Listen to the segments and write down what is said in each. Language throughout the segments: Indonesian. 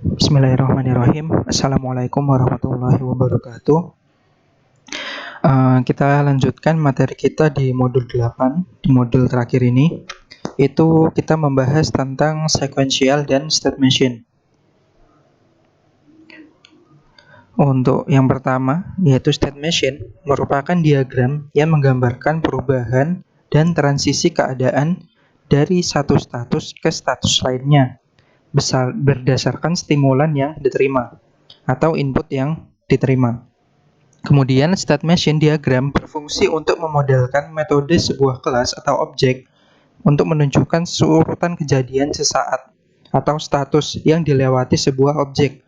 Bismillahirrahmanirrahim. Assalamualaikum warahmatullahi wabarakatuh. Kita lanjutkan materi kita di modul 8. Di modul terakhir ini, itu kita membahas tentang sequential dan state machine. Untuk yang pertama, yaitu state machine, merupakan diagram yang menggambarkan perubahan dan transisi keadaan dari satu status ke status lainnya berdasarkan stimulan yang diterima atau input yang diterima. Kemudian state machine diagram berfungsi untuk memodelkan metode sebuah kelas atau objek untuk menunjukkan urutan kejadian sesaat atau status yang dilewati sebuah objek,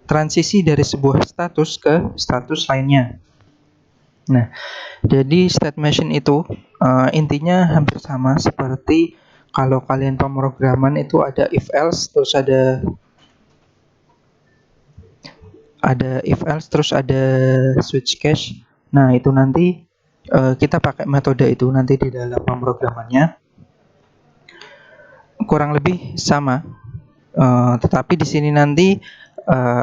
transisi dari sebuah status ke status lainnya. Nah, jadi state machine itu intinya hampir sama seperti kalau kalian pemrograman itu ada if else, terus ada if else, terus ada switch case. Nah, itu nanti kita pakai metode itu nanti di dalam pemrogramannya. Kurang lebih sama. Tetapi di sini nanti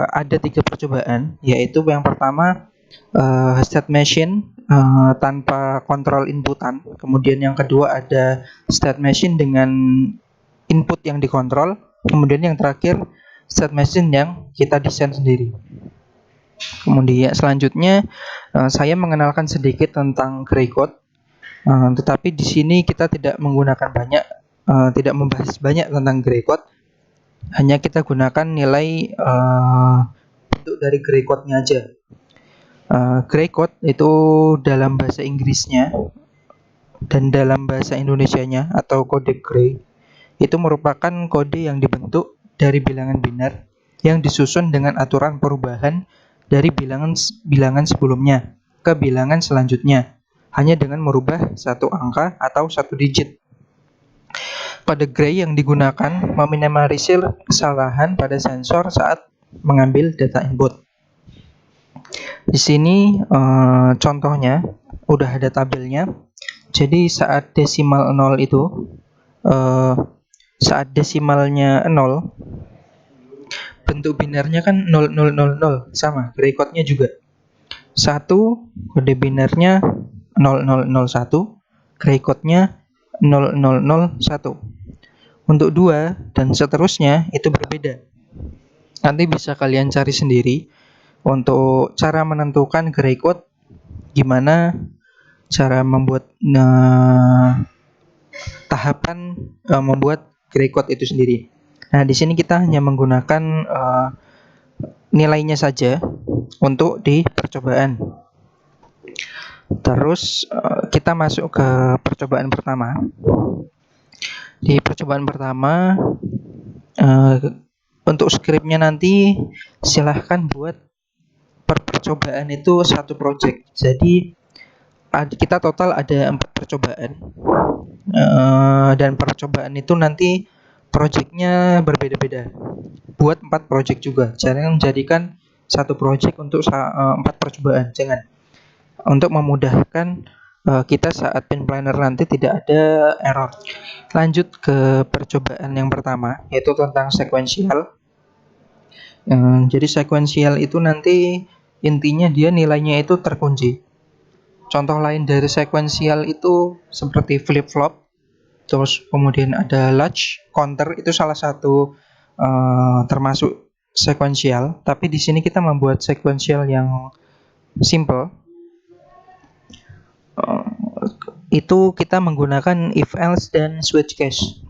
ada 3 percobaan, yaitu yang pertama state machine tanpa kontrol inputan. Kemudian yang kedua ada state machine dengan input yang dikontrol. Kemudian yang terakhir state machine yang kita desain sendiri. Kemudian selanjutnya saya mengenalkan sedikit tentang gray code. Tetapi di sini kita tidak menggunakan tidak membahas banyak tentang gray code. Hanya kita gunakan nilai bentuk dari gray code-nya aja. Gray code itu dalam bahasa Inggrisnya dan dalam bahasa Indonesianya atau kode gray itu merupakan kode yang dibentuk dari bilangan biner yang disusun dengan aturan perubahan dari bilangan sebelumnya ke bilangan selanjutnya hanya dengan merubah satu angka atau satu digit. Kode gray yang digunakan meminimalisir kesalahan pada sensor saat mengambil data input. Di sini contohnya udah ada tabelnya. Jadi saat desimal 0 itu saat desimalnya 0, bentuk binernya kan 0000 sama, gray code-nya juga. 1 kode binernya 0001, gray code-nya 0001. Untuk 2 dan seterusnya itu berbeda. Nanti bisa kalian cari sendiri. Untuk cara menentukan gray code, gimana cara membuat tahapan membuat gray code itu sendiri. Nah, di sini kita hanya menggunakan nilainya saja untuk di percobaan. Terus kita masuk ke percobaan pertama. Di percobaan pertama, untuk skripnya nanti silahkan buat per percobaan itu satu project. Jadi kita total ada 4 percobaan, dan percobaan itu nanti projectnya berbeda-beda. Buat 4 project juga. Jangan menjadikan satu project untuk 4 percobaan, jangan. Untuk memudahkan kita saat pin planner nanti tidak ada error. Lanjut ke percobaan yang pertama, yaitu tentang sequential. Jadi sequential itu nanti intinya dia nilainya itu terkunci. Contoh lain dari sequential itu seperti flip-flop, terus kemudian ada latch, counter, itu salah satu termasuk sequential. Tapi di sini kita membuat sequential yang simple. Itu kita menggunakan if else dan switch case.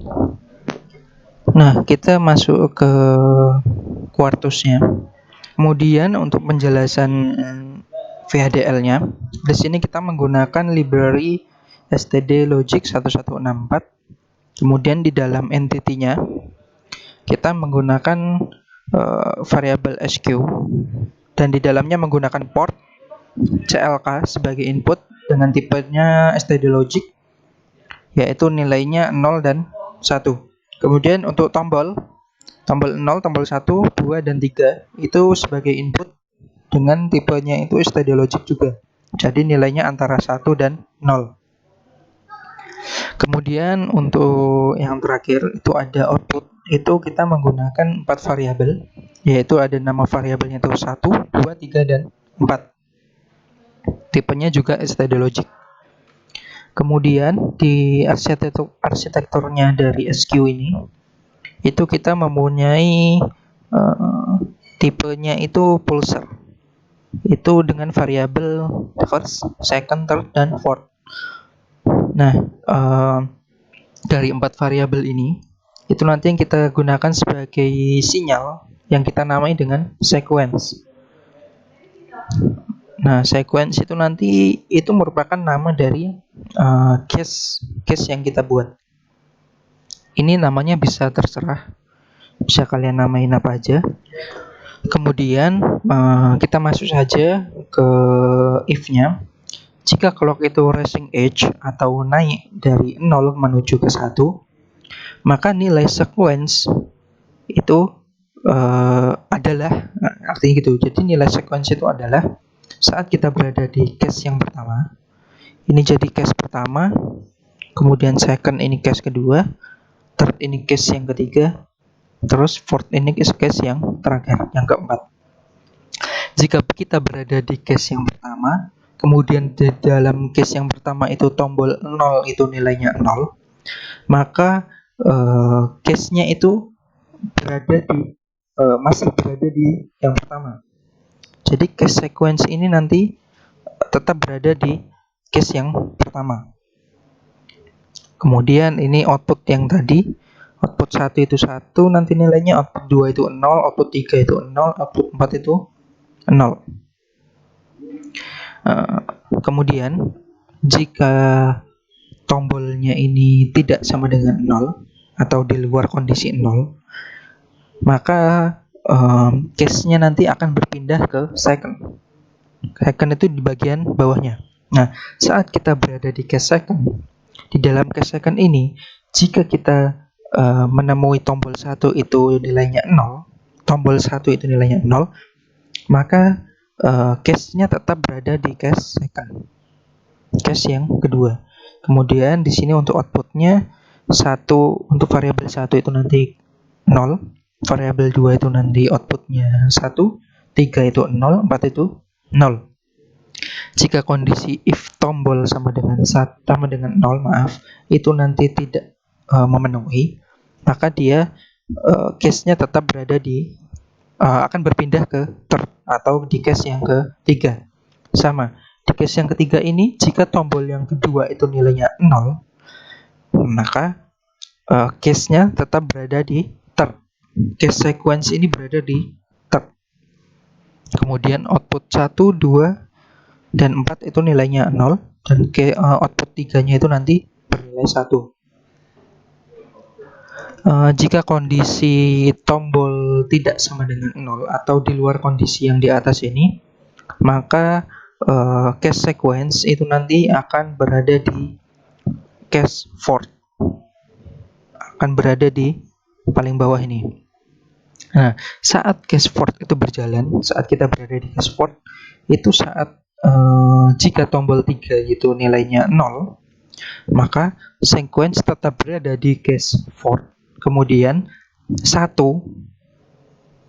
Nah, kita masuk ke Quartus-nya. Kemudian untuk penjelasan VHDL-nya, di sini kita menggunakan library std logic 1164. Kemudian di dalam entity-nya kita menggunakan variabel SQ, dan di dalamnya menggunakan port CLK sebagai input dengan tipenya std logic, yaitu nilainya 0 dan 1. Kemudian untuk tombol 0, tombol 1, 2, dan 3 itu sebagai input dengan tipenya itu std logic juga. Jadi nilainya antara 1 dan 0. Kemudian untuk yang terakhir itu ada output. itu kita menggunakan 4 variabel, yaitu ada nama variabelnya itu 1, 2, 3, dan 4. Tipenya juga std logic. Kemudian di arsitekturnya dari SQ ini, itu kita mempunyai tipenya itu pulsar. Itu dengan variabel first, second, third, dan fourth. Nah, dari 4 variabel ini, itu nanti yang kita gunakan sebagai sinyal yang kita namai dengan sequence. Nah, sequence itu nanti itu merupakan nama dari case yang kita buat. Ini namanya bisa terserah, bisa kalian namain apa aja. Kemudian kita masuk saja ke if-nya. Jika clock itu rising edge atau naik dari 0 menuju ke 1, maka nilai sequence itu adalah, artinya gitu. Jadi nilai sequence itu adalah saat kita berada di case yang pertama. Ini jadi case pertama, kemudian second ini case kedua, third ini case yang ketiga, terus fourth ini case yang terakhir, yang keempat. Jika kita berada di case yang pertama, kemudian di dalam case yang pertama itu tombol 0 itu nilainya 0, maka case-nya itu masih berada di yang pertama. Jadi case sequence ini nanti tetap berada di case yang pertama. Kemudian ini output yang tadi, output 1 itu 1, nanti nilainya output 2 itu 0, output 3 itu 0, output 4 itu 0. Kemudian jika tombolnya ini tidak sama dengan 0 atau di luar kondisi 0, maka case-nya nanti akan berpindah ke second. Second itu di bagian bawahnya. Nah, saat kita berada di case second, di dalam case second ini, jika kita menemui tombol 1 itu nilainya 0, tombol 1 itu nilainya 0, maka case-nya tetap berada di case second, case yang kedua. Kemudian di sini untuk outputnya 1, untuk variabel 1 itu nanti 0, variabel 2 itu nanti outputnya 1, 3 itu 0, 4 itu 0. Jika kondisi if tombol sama dengan 0, itu nanti tidak memenuhi, maka dia case-nya tetap berada di akan berpindah ke third atau di case yang ketiga. Sama, di case yang ketiga ini jika tombol yang kedua itu nilainya 0, maka case-nya tetap berada di third. Case sequence ini berada di third. Kemudian output 1, 2, dan 4 itu nilainya 0, dan output 3-nya itu nanti bernilai 1. Jika kondisi tombol tidak sama dengan 0 atau di luar kondisi yang di atas ini, maka case sequence itu nanti akan berada di case fourth, akan berada di paling bawah ini. Nah, saat case fourth itu berjalan, saat kita berada di case fourth, itu saat jika tombol 3 itu nilainya 0, maka sequence tetap berada di case fourth. Kemudian 1, 2,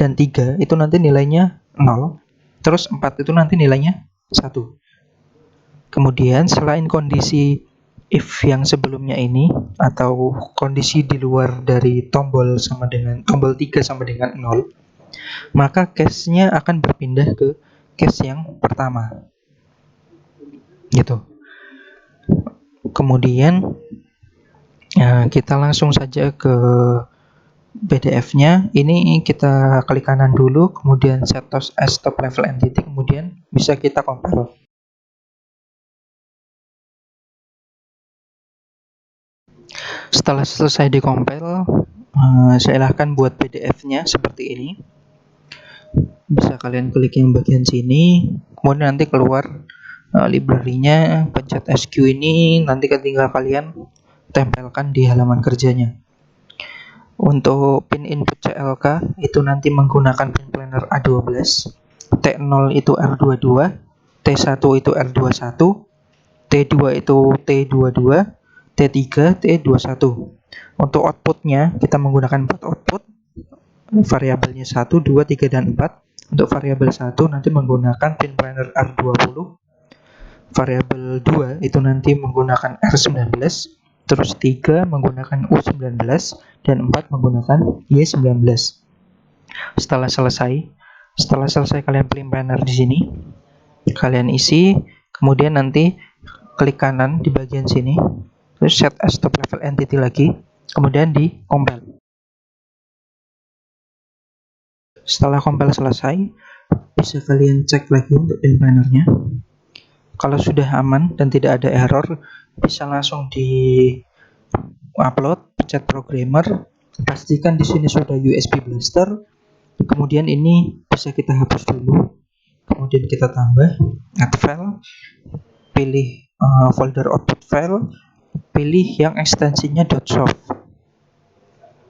dan 3 itu nanti nilainya 0. Terus 4 itu nanti nilainya 1. Kemudian selain kondisi if yang sebelumnya ini, atau kondisi di luar dari tombol 3 sama dengan 0, maka case-nya akan berpindah ke case yang pertama. Gitu. Kemudian kita langsung saja ke PDF-nya. Ini kita klik kanan dulu, kemudian set as top level entity, kemudian bisa kita compile. Setelah selesai di compile, silahkan buat PDF-nya seperti ini. Bisa kalian klik yang bagian sini, kemudian nanti keluar library-nya, pencet SQ ini, nanti tinggal kalian tempelkan di halaman kerjanya. Untuk pin input CLK itu nanti menggunakan pin planar A12, T0 itu R22, T1 itu R21, T2 itu T22, T3 T21. Untuk outputnya kita menggunakan 4 output, variabelnya 1, 2, 3, dan 4. Untuk variabel 1 nanti menggunakan pin planner R20, variabel 2 itu nanti menggunakan R19, terus 3 menggunakan U19, dan 4 menggunakan Y19. Setelah selesai kalian pin planner di sini, kalian isi, kemudian nanti klik kanan di bagian sini, terus set as top level entity lagi, kemudian di compile. Setelah compile selesai, bisa kalian cek lagi untuk pin plannernya. Kalau sudah aman dan tidak ada error, bisa langsung di upload, pencet programmer, pastikan di sini sudah USB blaster. Kemudian ini bisa kita hapus dulu. Kemudian kita tambah add file, pilih folder output file, pilih yang ekstensinya .soft.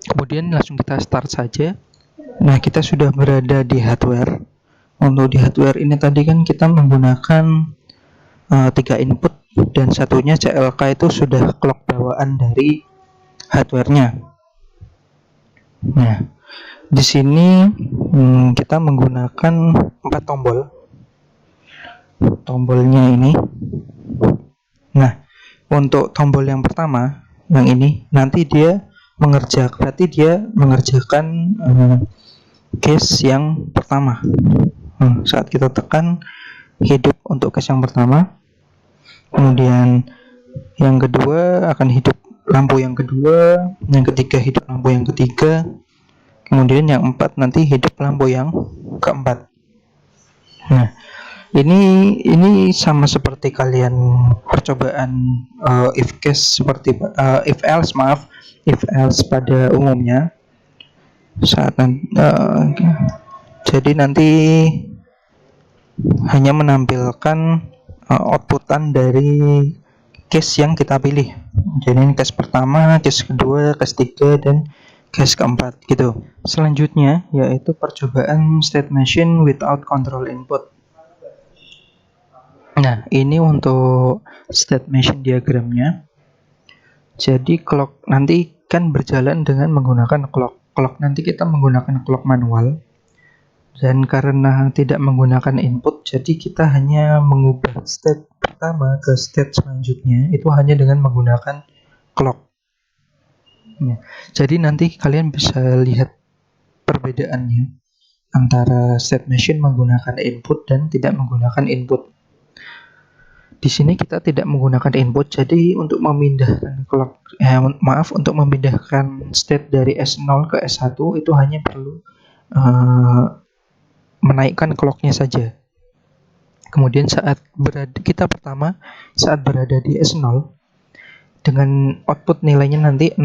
Kemudian langsung kita start saja. Nah, kita sudah berada di hardware. Untuk di hardware ini tadi kan kita menggunakan 3 input dan satunya CLK itu sudah clock bawaan dari hardwarenya. Nah, di sini kita menggunakan 4 tombol. Tombolnya ini. Nah, untuk tombol yang pertama, yang ini nanti dia mengerjakan case yang pertama. Saat kita tekan hidup untuk case yang pertama, kemudian yang kedua akan hidup lampu yang kedua, yang ketiga hidup lampu yang ketiga, kemudian yang 4 nanti hidup lampu yang keempat. Nah, ini sama seperti kalian percobaan if else pada umumnya. Jadi nanti hanya menampilkan outputan dari case yang kita pilih. Jadi ini case pertama, case kedua, case 3, dan case keempat gitu. Selanjutnya yaitu percobaan state machine without control input. Nah, ini untuk state machine diagramnya. Jadi clock nanti kan berjalan dengan menggunakan clock nanti kita menggunakan clock manual. Dan karena tidak menggunakan input, jadi kita hanya mengubah state pertama ke state selanjutnya itu hanya dengan menggunakan clock. Ya, jadi nanti kalian bisa lihat perbedaannya antara state machine menggunakan input dan tidak menggunakan input. Di sini kita tidak menggunakan input, jadi untuk memindahkan untuk memindahkan state dari S0 ke S1 itu hanya perlu menaikkan clocknya saja. Kemudian saat berada di S0 dengan output nilainya nanti 000,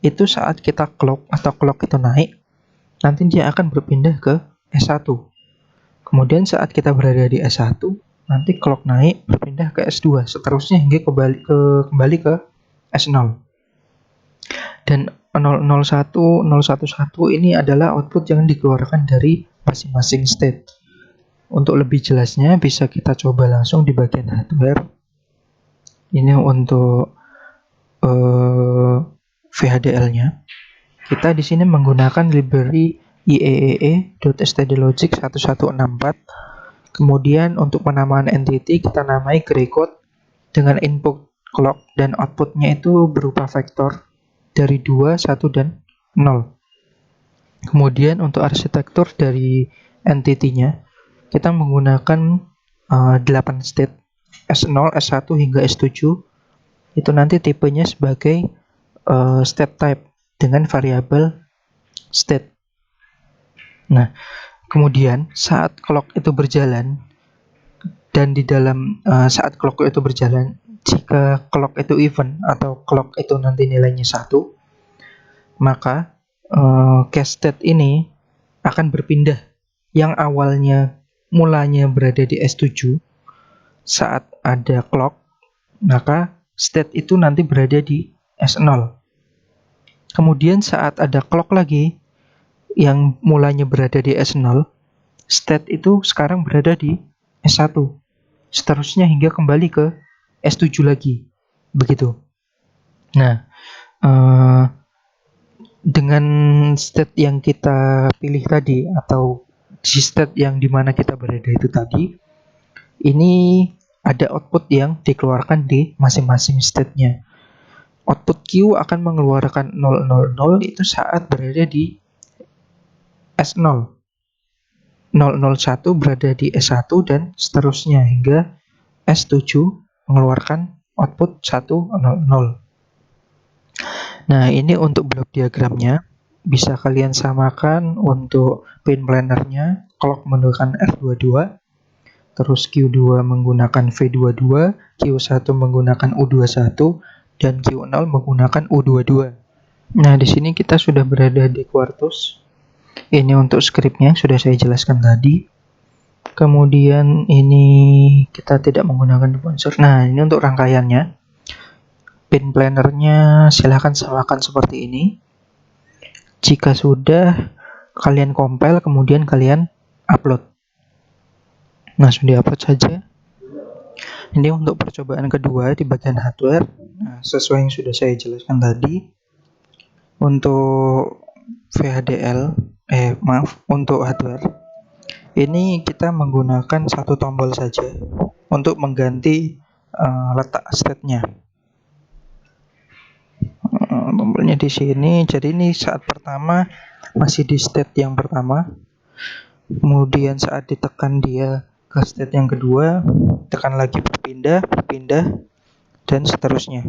itu saat kita clock itu naik, nanti dia akan berpindah ke S1. Kemudian saat kita berada di S1, nanti clock naik berpindah ke S2, seterusnya hingga kembali ke S0. Dan 001, 011 ini adalah output yang dikeluarkan dari masing-masing state. Untuk lebih jelasnya bisa kita coba langsung di bagian hardware. Ini untuk VHDL-nya. Kita di sini menggunakan library IEEE.stdlogic 1164. Kemudian untuk penamaan entity kita namai gray code dengan input clock dan outputnya itu berupa vektor dari 2, 1, dan 0. Kemudian untuk arsitektur dari entity-nya kita menggunakan 8 state S0, S1 hingga S7. Itu nanti tipenya sebagai state type dengan variabel state. Nah, kemudian saat clock itu berjalan dan di dalam saat clock itu berjalan, jika clock itu even atau clock itu nanti nilainya 1, maka case state ini akan berpindah. Yang awalnya mulanya berada di S7 saat ada clock, maka state itu nanti berada di S0. Kemudian saat ada clock lagi yang mulanya berada di S0, state itu sekarang berada di S1. Seterusnya hingga kembali ke S7 lagi. Begitu. Nah, dengan state yang kita pilih tadi, atau di state yang dimana kita berada itu tadi, ini ada output yang dikeluarkan di masing-masing state-nya. Output Q akan mengeluarkan 000 itu saat berada di S0, 001 berada di S1, dan seterusnya hingga S7 mengeluarkan output 100. Nah, ini untuk blok diagramnya. Bisa kalian samakan untuk pin planernya. Clock menggunakan F22, terus Q2 menggunakan V22, Q1 menggunakan U21, dan Q0 menggunakan U22. Nah, di sini kita sudah berada di Quartus. Ini untuk skripnya sudah saya jelaskan tadi. Kemudian ini kita tidak menggunakan sponsor. Nah, ini untuk rangkaiannya. Pin planernya silahkan samakan seperti ini. Jika sudah, kalian compile, kemudian kalian upload. Nah, sudah upload saja. Ini untuk percobaan kedua di bagian hardware. Nah, sesuai yang sudah saya jelaskan tadi. Untuk untuk hardware, ini kita menggunakan satu tombol saja untuk mengganti letak state-nya. Tombolnya di sini. Jadi ini saat pertama masih di state yang pertama, kemudian saat ditekan dia ke state yang kedua, tekan lagi berpindah, dan seterusnya.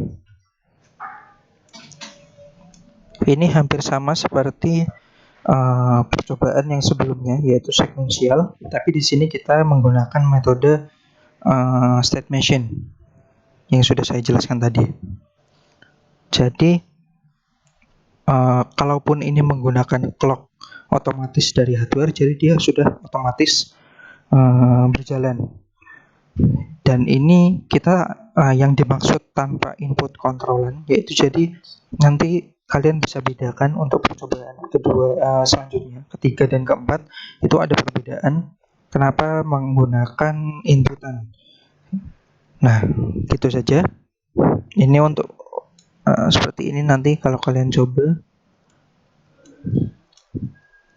Ini hampir sama seperti percobaan yang sebelumnya, yaitu sequential, tapi di sini kita menggunakan metode state machine yang sudah saya jelaskan tadi. Jadi kalaupun ini menggunakan clock otomatis dari hardware, jadi dia sudah otomatis berjalan. Dan ini kita yang dimaksud tanpa input kontrolan, yaitu jadi nanti kalian bisa bedakan untuk percobaan kedua, selanjutnya, ketiga dan keempat, itu ada perbedaan kenapa menggunakan inputan. Nah, gitu saja. Ini untuk seperti ini. Nanti kalau kalian coba,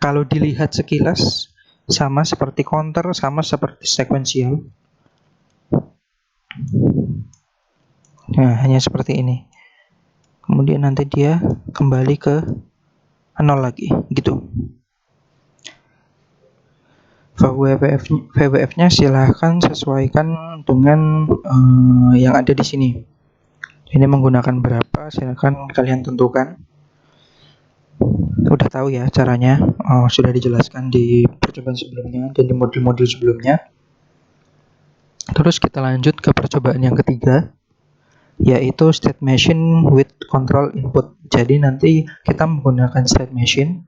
kalau dilihat sekilas sama seperti counter, sama seperti sequential. Nah, hanya seperti ini. Kemudian nanti dia kembali ke 0 lagi, gitu. VWF-nya silahkan sesuaikan dengan yang ada di sini. Ini menggunakan berapa, silahkan kalian tentukan. Udah tahu ya caranya, sudah dijelaskan di percobaan sebelumnya dan di modul-modul sebelumnya. Terus kita lanjut ke percobaan yang ketiga, yaitu state machine with control input. Jadi nanti kita menggunakan state machine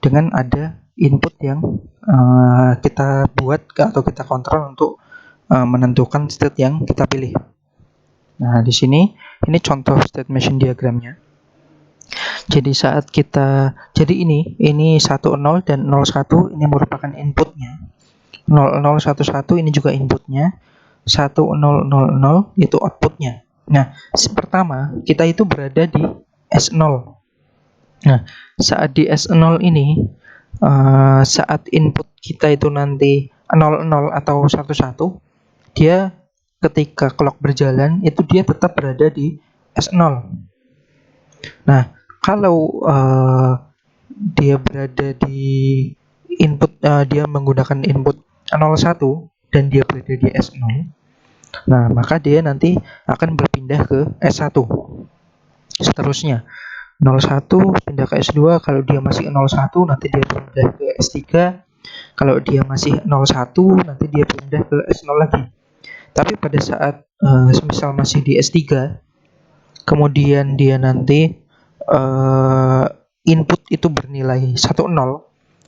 dengan ada input yang kita buat atau kita kontrol untuk menentukan state yang kita pilih. Nah, di sini ini contoh state machine diagramnya. Jadi saat kita, jadi ini 10 dan 01 ini merupakan inputnya. 0011 ini juga inputnya. 1000 itu outputnya. Nah, pertama kita itu berada di S0. Nah, saat di S0 ini, saat input kita itu nanti 00 atau 11, dia ketika clock berjalan itu dia tetap berada di S0. Nah, kalau dia berada di input, dia menggunakan input 01 dan dia berada di S0, nah maka dia nanti akan berpindah ke S1. Seterusnya 01 pindah ke S2, kalau dia masih 01 nanti dia pindah ke S3, kalau dia masih 01 nanti dia pindah ke S0 lagi. Tapi pada saat semisal masih di S3, kemudian dia nanti input itu bernilai 10,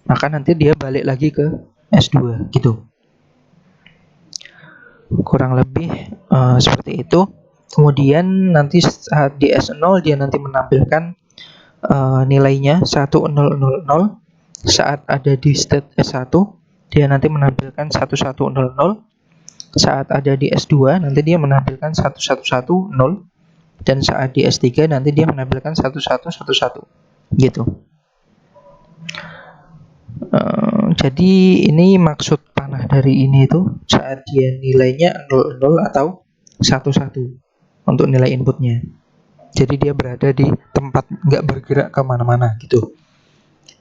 maka nanti dia balik lagi ke S2, gitu. Kurang lebih seperti itu. Kemudian nanti saat di S0 dia nanti menampilkan nilainya 1000. Saat ada di state S1 dia nanti menampilkan 1100. Saat ada di S2 nanti dia menampilkan 1110. dan saat di S3 nanti dia menampilkan 1111 gitu. Jadi ini maksud panah dari ini itu saat dia nilainya 00 atau 11 untuk nilai inputnya. Jadi dia berada di tempat, nggak bergerak kemana-mana gitu.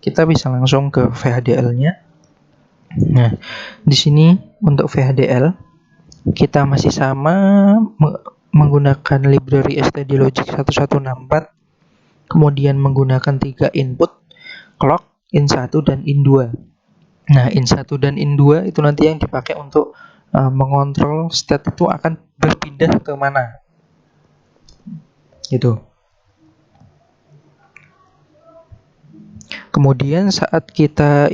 Kita bisa langsung ke VHDL-nya. Nah, di sini untuk VHDL kita masih sama menggunakan library stdlogic 1164, kemudian menggunakan 3 input, clock, in1 dan in2. Nah, in1 dan in2 itu nanti yang dipakai untuk mengontrol state itu akan berpindah ke mana gitu. Kemudian saat kita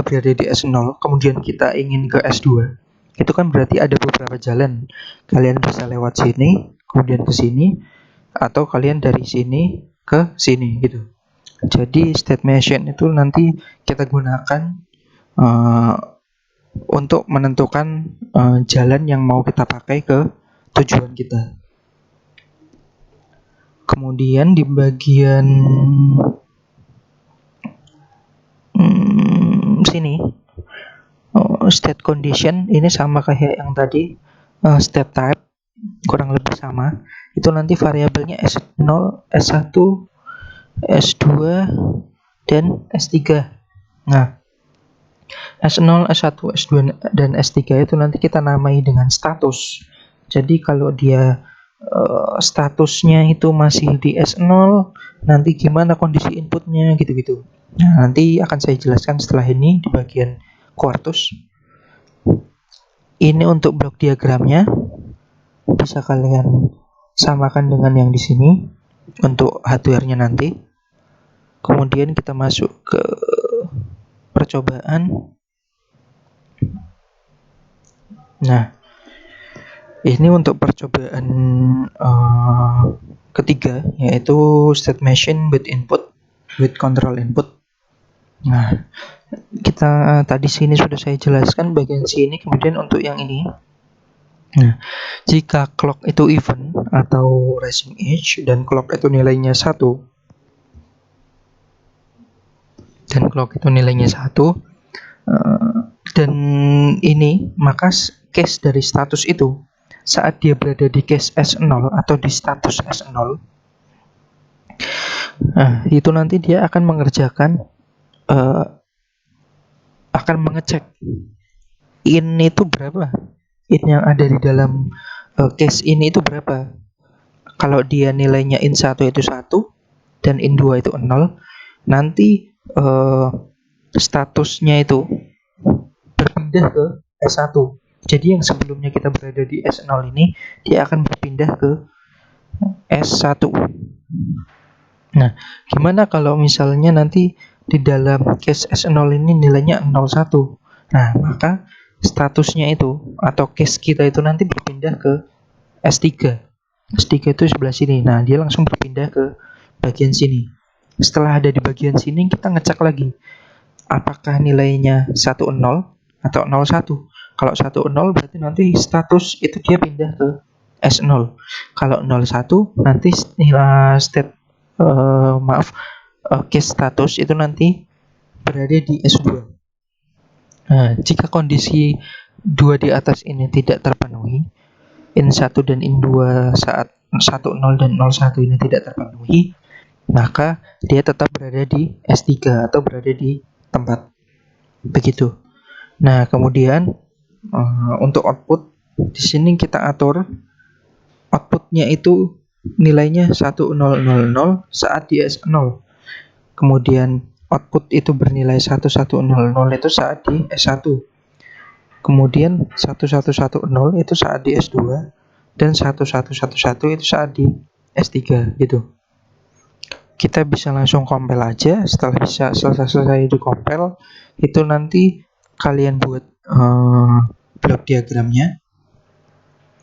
berada di S0, kemudian kita ingin ke S2, itu kan berarti ada beberapa jalan. Kalian bisa lewat sini, kemudian ke sini, atau kalian dari sini ke sini gitu. Jadi state machine itu nanti kita gunakan untuk menentukan jalan yang mau kita pakai ke tujuan kita. Kemudian di bagian sini state condition ini sama kayak yang tadi, state type kurang lebih sama. Itu nanti variabelnya S0, S1, S2 dan S3. Nah, S0, S1, S2 dan S3 itu nanti kita namai dengan status. Jadi kalau dia statusnya itu masih di S0, nanti gimana kondisi inputnya gitu-gitu. Nah, nanti akan saya jelaskan setelah ini di bagian Quartus. Ini untuk blok diagramnya, bisa kalian samakan dengan yang di sini untuk hardware-nya nanti. Kemudian kita masuk ke percobaan. Nah, ini untuk percobaan ketiga, yaitu state machine with input, with control input. Nah, kita tadi sini sudah saya jelaskan bagian sini. Kemudian untuk yang ini, nah, jika clock itu even atau rising edge dan clock itu nilainya 1, dan ini, maka case dari status itu saat dia berada di case S0 atau di status S0, nah, itu nanti dia akan mengerjakan akan mengecek in itu berapa, in yang ada di dalam case ini itu berapa. Kalau dia nilainya in1 itu 1 dan in2 itu 0, nanti statusnya itu berpindah ke S1. Jadi yang sebelumnya kita berada di S0 ini, dia akan berpindah ke S1. Nah, gimana kalau misalnya nanti di dalam case S0 ini nilainya 01? Nah, maka statusnya itu atau case kita itu nanti berpindah ke S3. S3 itu sebelah sini. Nah, dia langsung berpindah ke bagian sini. Setelah ada di bagian sini, kita ngecek lagi apakah nilainya 10 atau 01. Kalau 10 berarti nanti status itu dia pindah ke S0. Kalau 01 nanti nilai case status itu nanti berada di S2. Nah, jika kondisi 2 di atas ini tidak terpenuhi, in1 dan in2 saat 10 dan 01 ini tidak terpenuhi, maka dia tetap berada di S3 atau berada di tempat begitu. Nah, kemudian untuk output di sini kita atur outputnya itu nilainya 1000 saat di S0. Kemudian output itu bernilai 1100 itu saat di S1. Kemudian 1110 itu saat di S2 dan 1111 itu saat di S3 gitu. Kita bisa langsung compile aja. Setelah selesai di compile, itu nanti kalian buat blok diagramnya.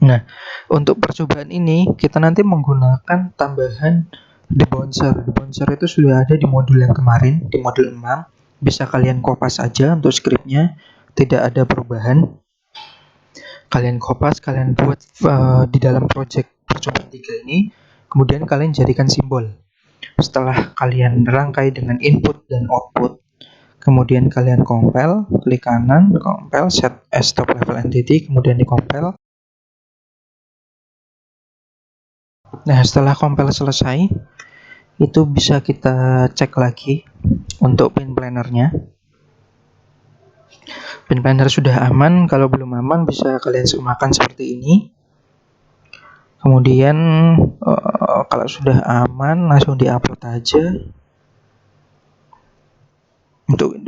Nah, untuk percobaan ini kita nanti menggunakan tambahan debouncer. Debouncer itu sudah ada di modul yang kemarin, di modul 6. Bisa kalian kopas aja untuk scriptnya, tidak ada perubahan. Kalian kopas, kalian buat di dalam project percobaan 3 ini, kemudian kalian jadikan simbol. Setelah kalian rangkai dengan input dan output, kemudian kalian compile, klik kanan, compile, set as top level entity, kemudian di compile. Nah, setelah compile selesai, itu bisa kita cek lagi untuk pin plannernya. Pin planner sudah aman, kalau belum aman bisa kalian semakan seperti ini. Kemudian kalau sudah aman langsung diupload aja.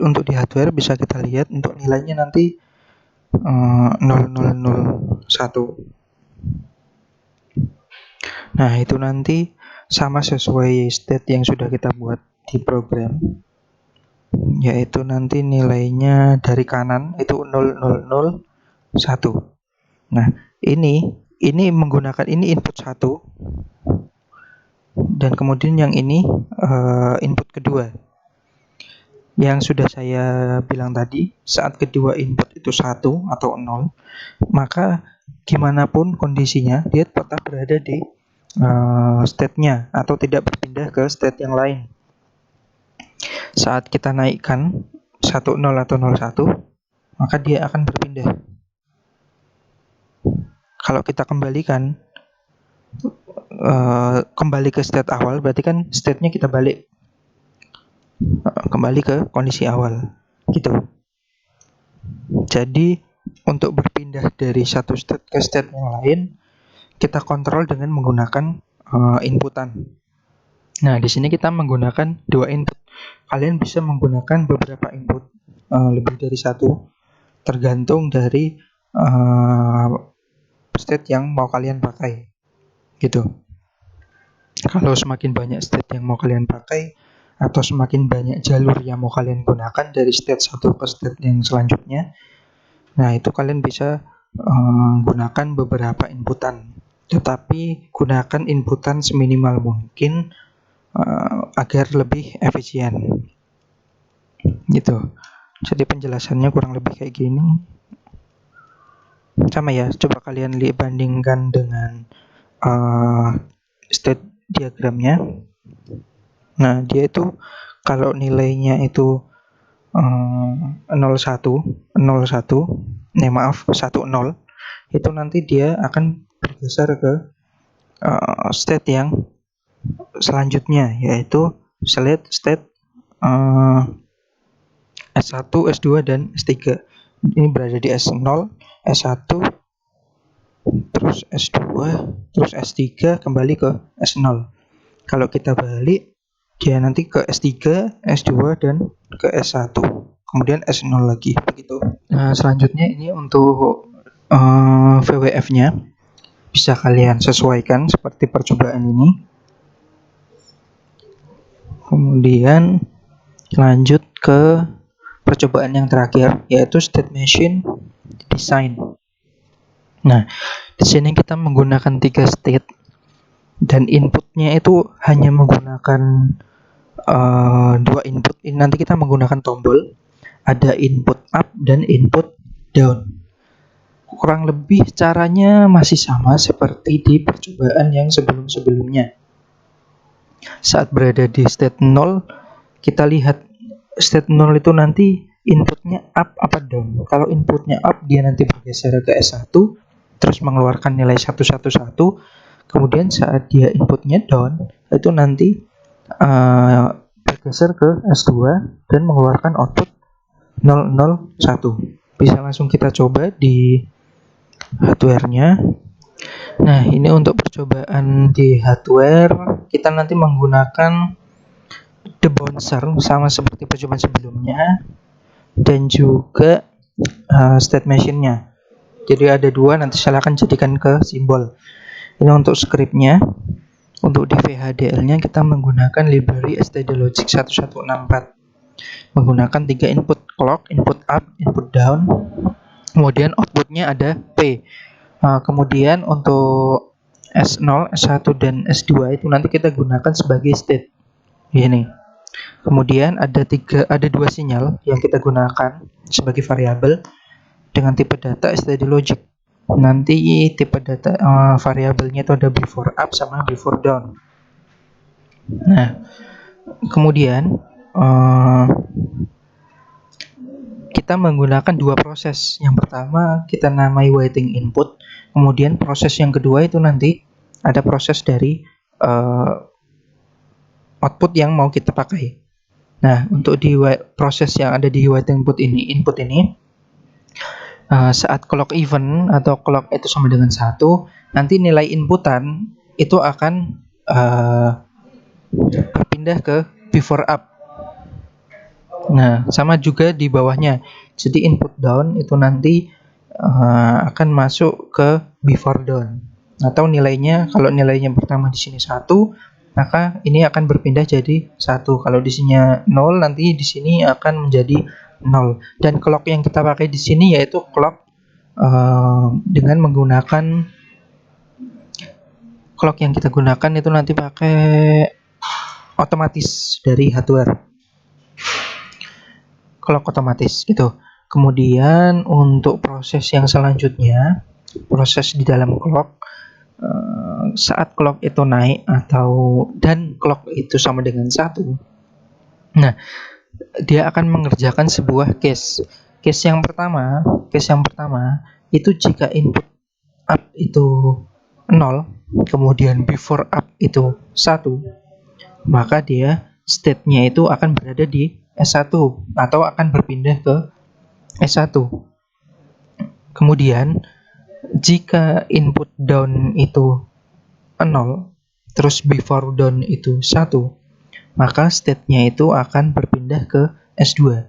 Untuk di hardware bisa kita lihat untuk nilainya nanti 0001. Nah, itu nanti sama sesuai state yang sudah kita buat di program, yaitu nanti nilainya dari kanan itu 0001. Nah, ini menggunakan ini input 1 dan kemudian yang ini input kedua. Yang sudah saya bilang tadi, saat kedua input itu 1 atau 0, maka gimana pun kondisinya dia tetap berada di state-nya atau tidak berpindah ke state yang lain. Saat kita naikkan 10 atau 01, maka dia akan berpindah. Kalau kita kembalikan kembali ke state awal, berarti kan state-nya kita balik kembali ke kondisi awal gitu. Jadi untuk berpindah dari satu state ke state yang lain, kita kontrol dengan menggunakan inputan. Nah, di sini kita menggunakan 2 input. Kalian bisa menggunakan beberapa input, lebih dari 1, tergantung dari state yang mau kalian pakai gitu. Kalau semakin banyak state yang mau kalian pakai atau semakin banyak jalur yang mau kalian gunakan dari state 1 ke state yang selanjutnya, nah itu kalian bisa gunakan beberapa inputan, tetapi gunakan inputan seminimal mungkin agar lebih efisien gitu. Jadi penjelasannya kurang lebih kayak gini. Sama ya, coba kalian bandingkan dengan state diagramnya. Nah, dia itu kalau nilainya itu 01, 10, itu nanti dia akan bergeser ke state yang selanjutnya, yaitu state S1, S2, dan S3. Ini berada di S0, S1, terus S2, terus S3, kembali ke S0. Kalau kita balik, dia nanti ke S3, S2, dan ke S1, kemudian S0 lagi, begitu. Nah, selanjutnya ini untuk VWF-nya bisa kalian sesuaikan seperti percobaan ini. Kemudian lanjut ke percobaan yang terakhir, yaitu state machine design. Nah, di sini kita menggunakan 3 state dan inputnya itu hanya menggunakan 2 input. Ini nanti kita menggunakan tombol, ada input up dan input down. Kurang lebih caranya masih sama seperti di percobaan yang sebelum-sebelumnya. Saat berada di state 0, kita lihat state 0 itu nanti inputnya up apa down. Kalau inputnya up, dia nanti bergeser ke S1, terus mengeluarkan nilai 111. Kemudian saat dia inputnya down, itu nanti bergeser ke S2 dan mengeluarkan output 001. Bisa langsung kita coba di hardware-nya. Nah, ini untuk percobaan di hardware, kita nanti menggunakan the bouncer sama seperti percobaan sebelumnya, dan juga state machine-nya. Jadi ada 2, nanti silahkan jadikan ke simbol. Ini untuk script-nya. Untuk di VHDL-nya kita menggunakan library stdlogic 1164. Menggunakan 3 input, clock, input up, input down. Kemudian outputnya ada P. Kemudian untuk S0, S1, dan S2 itu nanti kita gunakan sebagai state. Ini. Kemudian ada 2 sinyal yang kita gunakan sebagai variabel dengan tipe data stdlogic. nanti tipe data variabelnya itu ada before up sama before down. Nah, kemudian kita menggunakan dua proses. Yang pertama kita namai waiting input, kemudian proses yang kedua itu nanti ada proses dari output yang mau kita pakai. Nah, untuk di proses yang ada di waiting input ini saat clock event atau clock itu sama dengan 1, nanti nilai inputan itu akan berpindah ke before up. Nah, sama juga di bawahnya. Jadi input down itu nanti akan masuk ke before down. Atau nilainya, kalau nilainya pertama di sini 1, maka ini akan berpindah jadi 1. Kalau di sini 0, nanti di sini akan menjadi 0. Dan clock yang kita pakai di sini yaitu clock dengan menggunakan clock yang kita gunakan itu nanti pakai otomatis dari hardware. Clock otomatis gitu. Kemudian untuk proses yang selanjutnya, proses di dalam clock, saat clock itu naik dan clock itu sama dengan 1, nah dia akan mengerjakan sebuah case. Case yang pertama itu jika input up itu 0, kemudian before up itu 1, maka dia state-nya itu akan berada di S1 atau akan berpindah ke S1. Kemudian jika input down itu 0, terus before down itu 1, maka state-nya itu akan berpindah ke S2.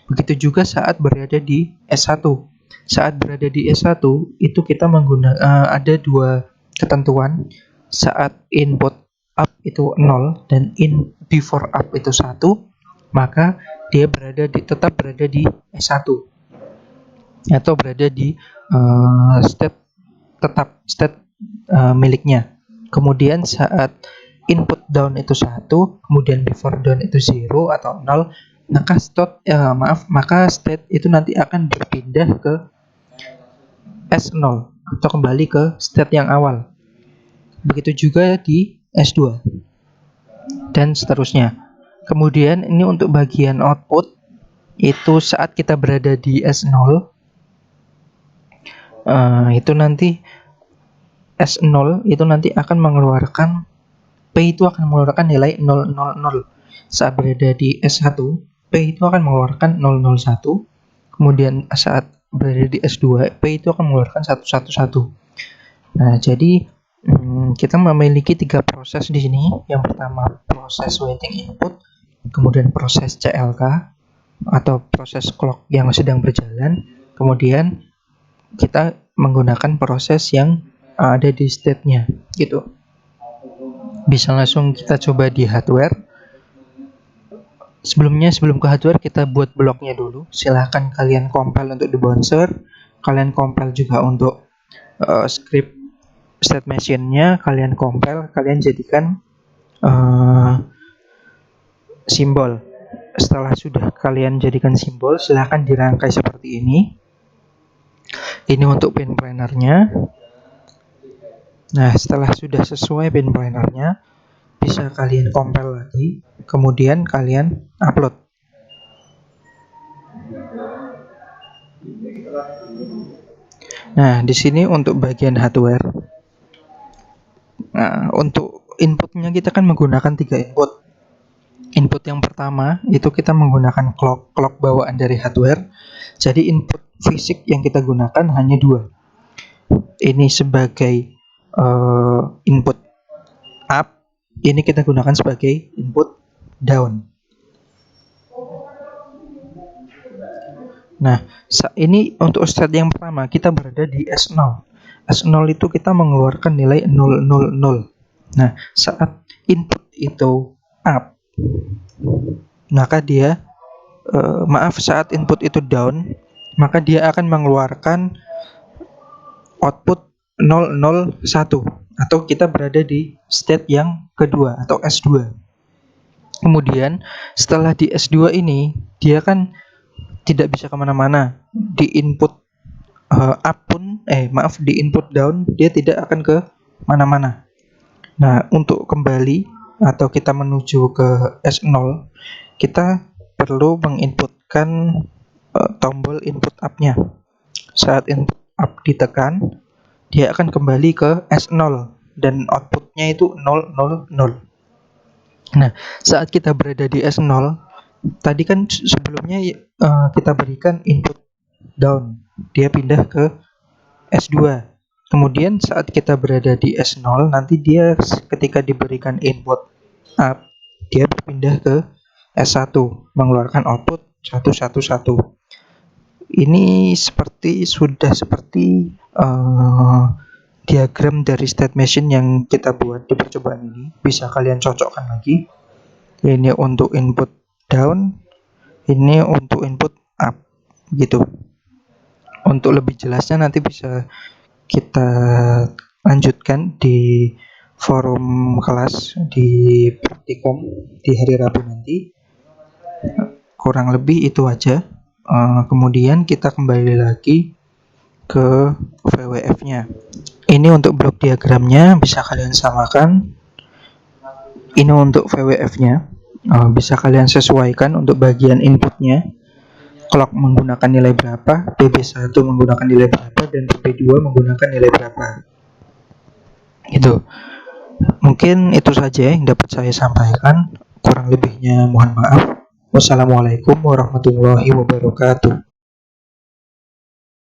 Begitu juga saat berada di S1. Saat berada di S1 itu kita menggunakan ada dua ketentuan. Saat input up itu 0 dan before up itu 1, maka dia tetap berada di S1 atau berada di state miliknya. Kemudian saat input down itu 1, kemudian before down itu 0 atau 0, maka state itu nanti akan berpindah ke S0 atau kembali ke state yang awal. Begitu juga di S2 dan seterusnya. Kemudian ini untuk bagian output itu saat kita berada di S0, itu nanti S0 itu nanti akan mengeluarkan P itu akan mengeluarkan nilai 000. Saat berada di S1, P itu akan mengeluarkan 001. Kemudian saat berada di S2, P itu akan mengeluarkan 111. Nah, jadi kita memiliki 3 proses di sini. Yang pertama proses waiting input, kemudian proses CLK atau proses clock yang sedang berjalan, kemudian kita menggunakan proses yang ada di state-nya gitu. Bisa langsung kita coba di hardware. Sebelum ke hardware kita buat bloknya dulu. Silahkan kalian compile untuk di Bouncer, kalian compile juga untuk script state machine-nya, kalian compile, kalian jadikan simbol. Setelah sudah kalian jadikan simbol, silahkan dirangkai seperti ini. Ini untuk pin planner-nya. Nah, setelah sudah sesuai pin planner-nya, bisa kalian compile lagi, kemudian kalian upload. Nah, di sini untuk bagian hardware. Nah, untuk inputnya kita kan menggunakan 3 input. Input yang pertama itu kita menggunakan clock bawaan dari hardware. Jadi input fisik yang kita gunakan hanya 2. Ini sebagai input up, ini kita gunakan sebagai input down. Nah, ini untuk state yang pertama kita berada di S0. S0 itu kita mengeluarkan nilai 000. Nah, saat input itu up, maka dia saat input itu down, maka dia akan mengeluarkan output 001 atau kita berada di state yang kedua atau S2. Kemudian setelah di S2 ini dia kan tidak bisa kemana-mana, di input up pun di input down dia tidak akan ke mana-mana. Nah, untuk kembali atau kita menuju ke S0, kita perlu menginputkan tombol input up-nya. Saat input up ditekan, dia akan kembali ke S0 dan outputnya itu 0, 0, 0. Nah, saat kita berada di S0, tadi kan sebelumnya kita berikan input down, dia pindah ke S2. Kemudian saat kita berada di S0, nanti dia ketika diberikan input up, dia berpindah ke S1, mengeluarkan output 111. Ini sudah seperti diagram dari state machine yang kita buat di percobaan ini. Bisa kalian cocokkan lagi. Ini untuk input down, ini untuk input up, gitu. Untuk lebih jelasnya nanti bisa kita lanjutkan di forum kelas di praktikum di hari Rabu nanti. Kurang lebih itu aja. Kemudian kita kembali lagi ke VWF-nya. Ini untuk blok diagramnya bisa kalian samakan. Ini untuk VWF-nya. Bisa kalian sesuaikan untuk bagian inputnya. Clock menggunakan nilai berapa, PB1 menggunakan nilai berapa, dan PB2 menggunakan nilai berapa. Gitu. Mungkin itu saja yang dapat saya sampaikan. Kurang lebihnya mohon maaf. Wassalamualaikum warahmatullahi wabarakatuh.